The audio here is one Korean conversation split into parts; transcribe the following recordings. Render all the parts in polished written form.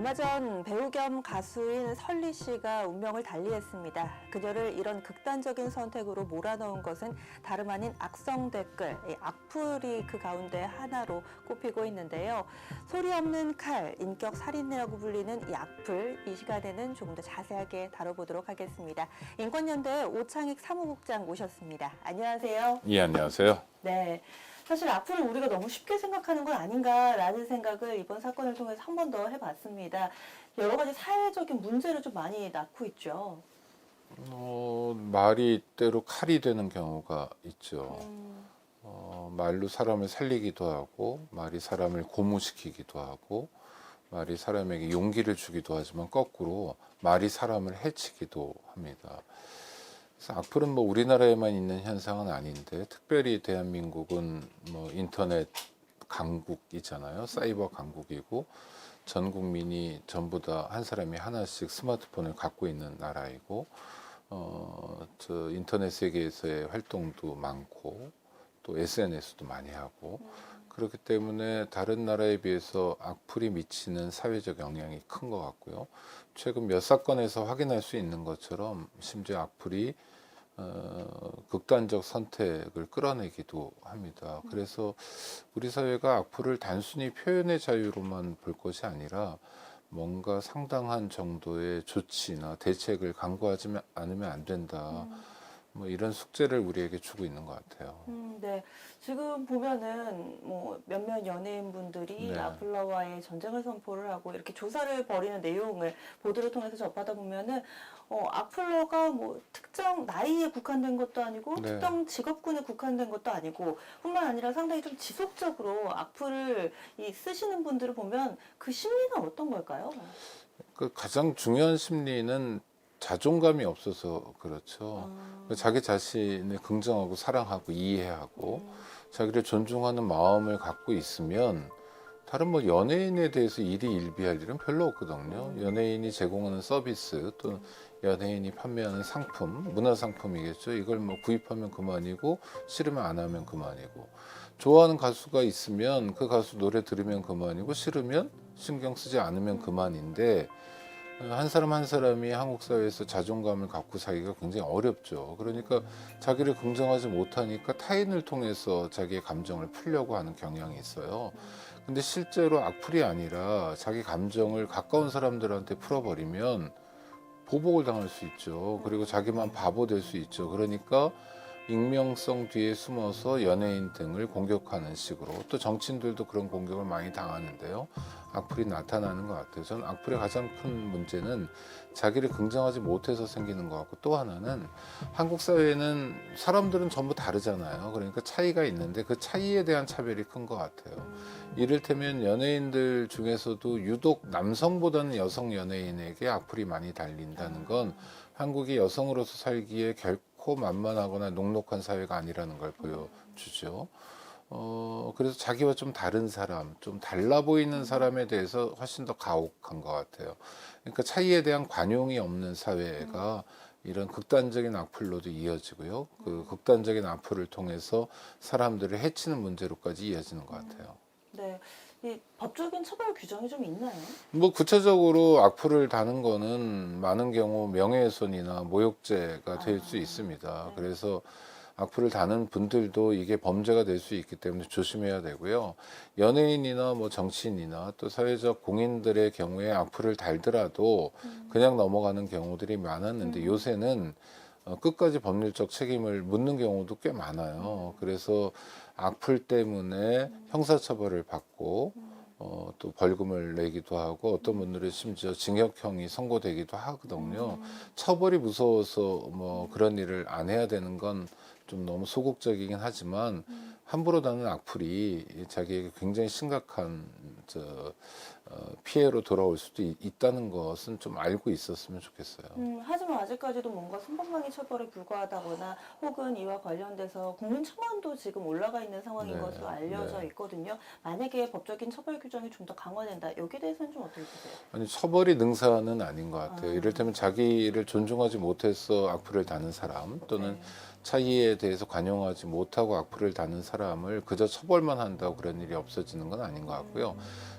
얼마 전 배우 겸 가수인 설리 씨가 운명을 달리했습니다. 그녀를 이런 극단적인 선택으로 몰아넣은 것은 다름 아닌 악성 댓글, 악플이 그 가운데 하나로 꼽히고 있는데요. 소리 없는 칼, 인격 살인이라고 불리는 이 악플, 이 시간에는 조금 더 자세하게 다뤄보도록 하겠습니다. 인권연대 오창익 사무국장 모셨습니다. 안녕하세요. 예, 안녕하세요. 네. 사실 악플을 우리가 너무 쉽게 생각하는 건 아닌가라는 생각을 이번 사건을 통해서 한 번 더 해봤습니다. 여러 가지 사회적인 문제를 좀 많이 낳고 있죠. 말이 때로 칼이 되는 경우가 있죠. 말로 사람을 살리기도 하고, 말이 사람을 고무시키기도 하고, 말이 사람에게 용기를 주기도 하지만 거꾸로 말이 사람을 해치기도 합니다. 그래서 악플은 뭐 우리나라에만 있는 현상은 아닌데, 특별히 대한민국은 뭐 인터넷 강국이잖아요. 사이버 강국이고, 전 국민이 전부 다 한 사람이 하나씩 스마트폰을 갖고 있는 나라이고, 저 인터넷 세계에서의 활동도 많고, 또 SNS도 많이 하고, 그렇기 때문에 다른 나라에 비해서 악플이 미치는 사회적 영향이 큰 것 같고요. 최근 몇 사건에서 확인할 수 있는 것처럼 심지어 악플이 극단적 선택을 끌어내기도 합니다. 그래서 우리 사회가 악플을 단순히 표현의 자유로만 볼 것이 아니라 뭔가 상당한 정도의 조치나 대책을 강구하지 않으면 안 된다. 뭐 이런 숙제를 우리에게 주고 있는 것 같아요. 네. 지금 보면은 뭐 몇몇 연예인분들이 네. 악플러와의 전쟁을 선포를 하고 이렇게 조사를 벌이는 내용을 보도를 통해서 접하다 보면은 악플러가 뭐 특정 나이에 국한된 것도 아니고 네. 특정 직업군에 국한된 것도 아니고 뿐만 아니라 상당히 좀 지속적으로 악플을 쓰시는 분들을 보면 그 심리는 어떤 걸까요? 그 가장 중요한 심리는 자존감이 없어서 그렇죠. 자기 자신을 긍정하고 사랑하고 이해하고 자기를 존중하는 마음을 갖고 있으면 다른 뭐 연예인에 대해서 일희일비할 일은 별로 없거든요. 연예인이 제공하는 서비스 또 연예인이 판매하는 상품, 문화상품이겠죠. 이걸 뭐 구입하면 그만이고 싫으면 안 하면 그만이고, 좋아하는 가수가 있으면 그 가수 노래 들으면 그만이고 싫으면 신경 쓰지 않으면 그만인데, 한 사람 한 사람이 한국 사회에서 자존감을 갖고 살기가 굉장히 어렵죠. 그러니까 자기를 긍정하지 못하니까 타인을 통해서 자기의 감정을 풀려고 하는 경향이 있어요. 근데 실제로 악플이 아니라 자기 감정을 가까운 사람들한테 풀어버리면 보복을 당할 수 있죠. 그리고 자기만 바보 될 수 있죠. 그러니까 익명성 뒤에 숨어서 연예인 등을 공격하는 식으로, 또 정치인들도 그런 공격을 많이 당하는데요. 악플이 나타나는 것 같아요. 저는 악플의 가장 큰 문제는 자기를 긍정하지 못해서 생기는 것 같고, 또 하나는 한국 사회는 사람들은 전부 다르잖아요. 그러니까 차이가 있는데 그 차이에 대한 차별이 큰 것 같아요. 이를테면 연예인들 중에서도 유독 남성보다는 여성 연예인에게 악플이 많이 달린다는 건 한국이 여성으로서 살기에 결코 만만하거나 녹록한 사회가 아니라는 걸 보여주죠. 그래서 자기와 좀 다른 사람, 좀 달라 보이는 사람에 대해서 훨씬 더 가혹한 것 같아요. 그러니까 차이에 대한 관용이 없는 사회가 이런 극단적인 악플로도 이어지고요. 그 극단적인 악플을 통해서 사람들을 해치는 문제로까지 이어지는 것 같아요. 네. 이 법적인 처벌 규정이 좀 있나요? 뭐 구체적으로 악플을 다는 거는 많은 경우 명예훼손이나 모욕죄가 될 수 있습니다. 그래서 악플을 다는 분들도 이게 범죄가 될 수 있기 때문에 조심해야 되고요. 연예인이나 뭐 정치인이나 또 사회적 공인들의 경우에 악플을 달더라도 그냥 넘어가는 경우들이 많았는데, 요새는 끝까지 법률적 책임을 묻는 경우도 꽤 많아요. 그래서 악플 때문에 형사처벌을 받고 또 벌금을 내기도 하고, 어떤 분들은 심지어 징역형이 선고되기도 하거든요. 처벌이 무서워서 뭐 그런 일을 안 해야 되는 건 좀 너무 소극적이긴 하지만, 함부로 다는 악플이 자기에게 굉장히 심각한 피해로 돌아올 수도 있다는 것은 좀 알고 있었으면 좋겠어요. 하지만 아직까지도 뭔가 손방망이 처벌에 불과하다거나 혹은 이와 관련돼서 국민청원도 지금 올라가 있는 상황인 네, 것으로 알려져 네. 있거든요. 만약에 법적인 처벌 규정이 좀 더 강화된다. 여기에 대해서는 좀 어떻게 보세요? 아니, 처벌이 능사는 아닌 것 같아요. 이를테면 자기를 존중하지 못해서 악플을 다는 사람, 또는 차이에 대해서 관용하지 못하고 악플을 다는 사람을 그저 처벌만 한다고 그런 일이 없어지는 건 아닌 것 같고요.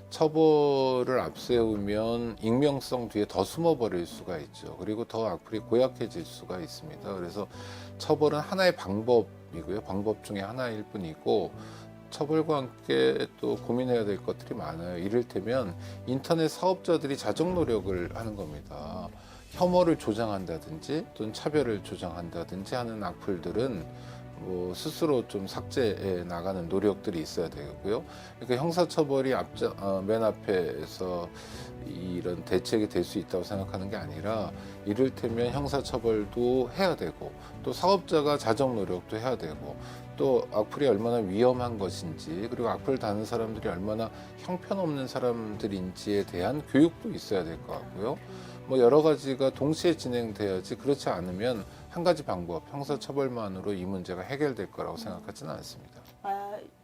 처벌을 앞세우면 익명성 뒤에 더 숨어버릴 수가 있죠. 그리고 더 악플이 고약해질 수가 있습니다. 그래서 처벌은 하나의 방법이고요. 방법 중에 하나일 뿐이고 처벌과 함께 또 고민해야 될 것들이 많아요. 이를테면 인터넷 사업자들이 자정 노력을 하는 겁니다. 혐오를 조장한다든지 또는 차별을 조장한다든지 하는 악플들은 뭐 스스로 좀 삭제해 나가는 노력들이 있어야 되고요. 그러니까 형사처벌이 맨 앞에서 이런 대책이 될 수 있다고 생각하는 게 아니라 이를테면 형사처벌도 해야 되고 또 사업자가 자정 노력도 해야 되고 또 악플이 얼마나 위험한 것인지 그리고 악플 다는 사람들이 얼마나 형편없는 사람들인지에 대한 교육도 있어야 될 것 같고요. 뭐 여러 가지가 동시에 진행돼야지 그렇지 않으면 한 가지 방법, 형사처벌만으로 이 문제가 해결될 거라고 생각하지는 않습니다.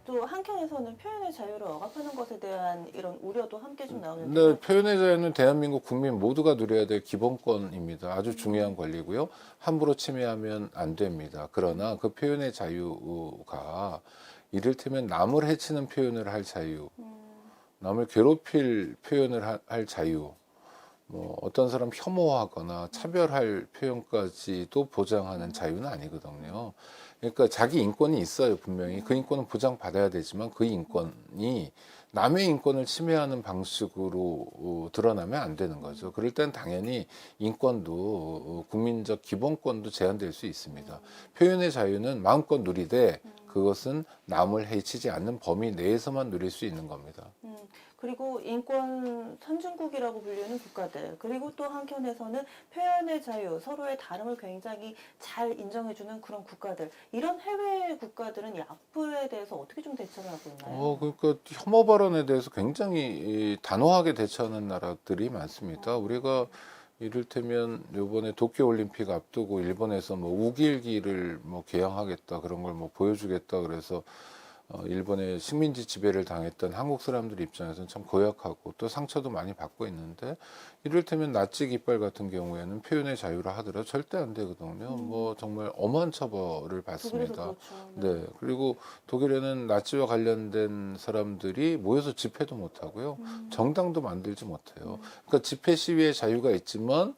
또 한켠에서는 표현의 자유를 억압하는 것에 대한 이런 우려도 함께 좀 네, 나오는데요. 표현의 자유는 대한민국 국민 모두가 누려야 될 기본권입니다. 아주 중요한 권리고요. 함부로 침해하면 안 됩니다. 그러나 그 표현의 자유가 이를테면 남을 해치는 표현을 할 자유, 남을 괴롭힐 표현을 할 자유, 뭐 어떤 사람 혐오하거나 차별할 표현까지도 보장하는 자유는 아니거든요. 그러니까 자기 인권이 있어요, 분명히. 그 인권은 보장받아야 되지만 그 인권이 남의 인권을 침해하는 방식으로 드러나면 안 되는 거죠. 그럴 땐 당연히 인권도 국민적 기본권도 제한될 수 있습니다. 표현의 자유는 마음껏 누리되 그것은 남을 해치지 않는 범위 내에서만 누릴 수 있는 겁니다. 그리고 인권 선진국이라고 불리는 국가들, 그리고 또 한켠에서는 표현의 자유, 서로의 다름을 굉장히 잘 인정해주는 그런 국가들, 이런 해외 국가들은 이 악플에 대해서 어떻게 좀 대처를 하고 있나요? 그러니까 혐오 발언에 대해서 굉장히 단호하게 대처하는 나라들이 많습니다. 우리가 이를테면 이번에 도쿄올림픽 앞두고 일본에서 뭐 우길기를 뭐 개항하겠다 그런 걸 뭐 보여주겠다 그래서 일본의 식민지 지배를 당했던 한국 사람들 입장에서는 참 고약하고 또 상처도 많이 받고 있는데 이를테면 나치 깃발 같은 경우에는 표현의 자유라 하더라도 절대 안 되거든요. 뭐 정말 엄한 처벌을 받습니다. 그렇죠. 네. 그리고 독일에는 나치와 관련된 사람들이 모여서 집회도 못 하고요. 정당도 만들지 못해요. 그러니까 집회 시위의 자유가 있지만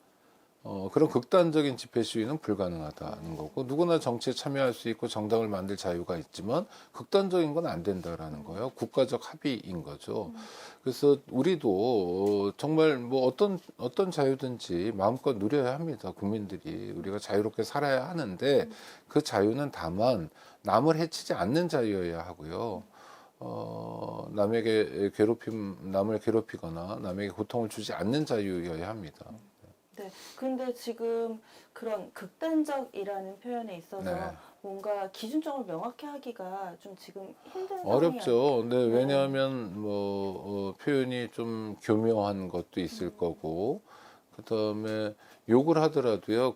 그런 극단적인 집회 시위는 불가능하다는 거고 누구나 정치에 참여할 수 있고 정당을 만들 자유가 있지만 극단적인 건 안 된다라는 거예요. 국가적 합의인 거죠. 그래서 우리도 정말 뭐 어떤 자유든지 마음껏 누려야 합니다. 국민들이 우리가 자유롭게 살아야 하는데 그 자유는 다만 남을 해치지 않는 자유여야 하고요. 남을 괴롭히거나 남에게 고통을 주지 않는 자유여야 합니다. 네. 그런데 지금 그런 극단적이라는 표현에 있어서 네. 뭔가 기준점을 명확히 하기가 좀 지금 힘든 상황이 어렵죠. 네, 왜냐하면 표현이 좀 교묘한 것도 있을 거고, 그다음에 욕을 하더라도요,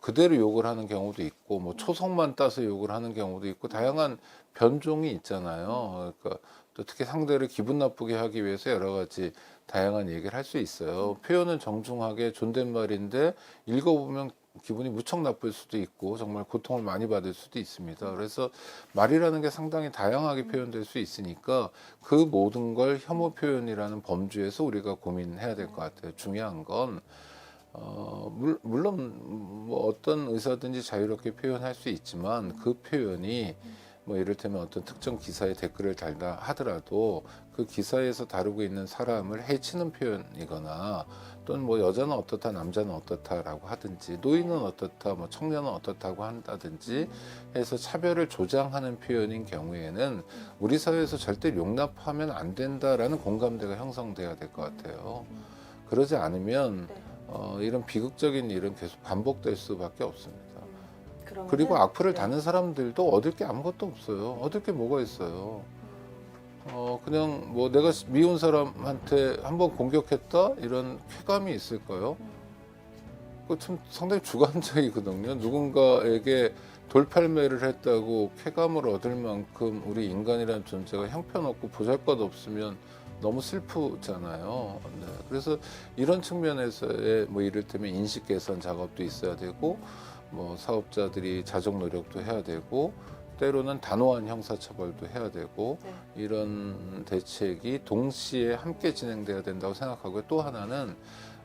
그대로 욕을 하는 경우도 있고, 뭐 초성만 따서 욕을 하는 경우도 있고, 다양한 변종이 있잖아요. 그러니까 또 특히 상대를 기분 나쁘게 하기 위해서 여러 가지 다양한 얘기를 할 수 있어요. 표현은 정중하게 존댓말인데 읽어보면 기분이 무척 나쁠 수도 있고 정말 고통을 많이 받을 수도 있습니다. 그래서 말이라는 게 상당히 다양하게 표현될 수 있으니까 그 모든 걸 혐오 표현이라는 범주에서 우리가 고민해야 될 것 같아요. 중요한 건 물론 뭐 어떤 의사든지 자유롭게 표현할 수 있지만 그 표현이 뭐 이를테면 어떤 특정 기사에 댓글을 달다 하더라도 그 기사에서 다루고 있는 사람을 해치는 표현이거나 또는 뭐 여자는 어떻다 남자는 어떻다라고 하든지 노인은 어떻다 뭐 청년은 어떻다고 한다든지 해서 차별을 조장하는 표현인 경우에는 우리 사회에서 절대 용납하면 안 된다라는 공감대가 형성돼야 될 것 같아요. 그러지 않으면 이런 비극적인 일은 계속 반복될 수밖에 없습니다. 그리고 악플을 다는 사람들도 얻을 게 아무것도 없어요. 얻을 게 뭐가 있어요. 그냥 뭐 내가 미운 사람한테 한번 공격했다 이런 쾌감이 있을까요? 그 참 상당히 주관적이거든요. 누군가에게 돌팔매를 했다고 쾌감을 얻을 만큼 우리 인간이라는 존재가 형편없고 보잘것없으면 너무 슬프잖아요. 네. 그래서 이런 측면에서의 뭐 이를테면 인식 개선 작업도 있어야 되고 뭐 사업자들이 자정 노력도 해야 되고 때로는 단호한 형사처벌도 해야 되고 네. 이런 대책이 동시에 함께 진행돼야 된다고 생각하고요. 또 하나는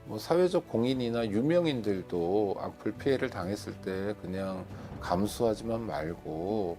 뭐 사회적 공인이나 유명인들도 악플 피해를 당했을 때 그냥 감수하지만 말고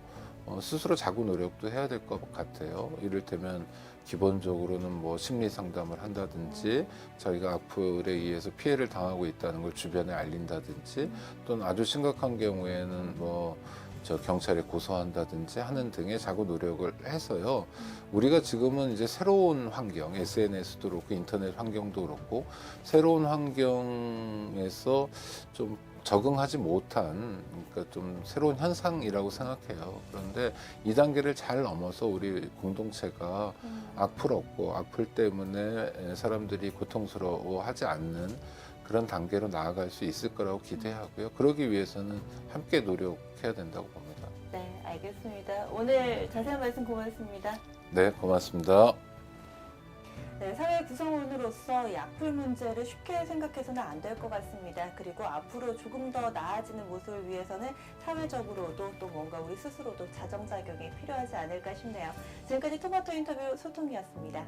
스스로 자구 노력도 해야 될 것 같아요. 이를테면 기본적으로는 뭐 심리 상담을 한다든지 자기가 악플에 의해서 피해를 당하고 있다는 걸 주변에 알린다든지 또는 아주 심각한 경우에는 뭐 저 경찰에 고소한다든지 하는 등의 자구 노력을 해서요. 우리가 지금은 이제 새로운 환경, SNS도 그렇고 인터넷 환경도 그렇고 새로운 환경에서 좀 적응하지 못한 그러니까 좀 새로운 현상이라고 생각해요. 그런데 이 단계를 잘 넘어서 우리 공동체가 악플 없고 악플 때문에 사람들이 고통스러워하지 않는 그런 단계로 나아갈 수 있을 거라고 기대하고요. 그러기 위해서는 함께 노력해야 된다고 봅니다. 네, 알겠습니다. 오늘 자세한 말씀 고맙습니다. 네, 고맙습니다. 네, 사회 구성원으로서 이 악플 문제를 쉽게 생각해서는 안 될 것 같습니다. 그리고 앞으로 조금 더 나아지는 모습을 위해서는 사회적으로도 또 뭔가 우리 스스로도 자정작용이 필요하지 않을까 싶네요. 지금까지 토마토 인터뷰 소통이었습니다.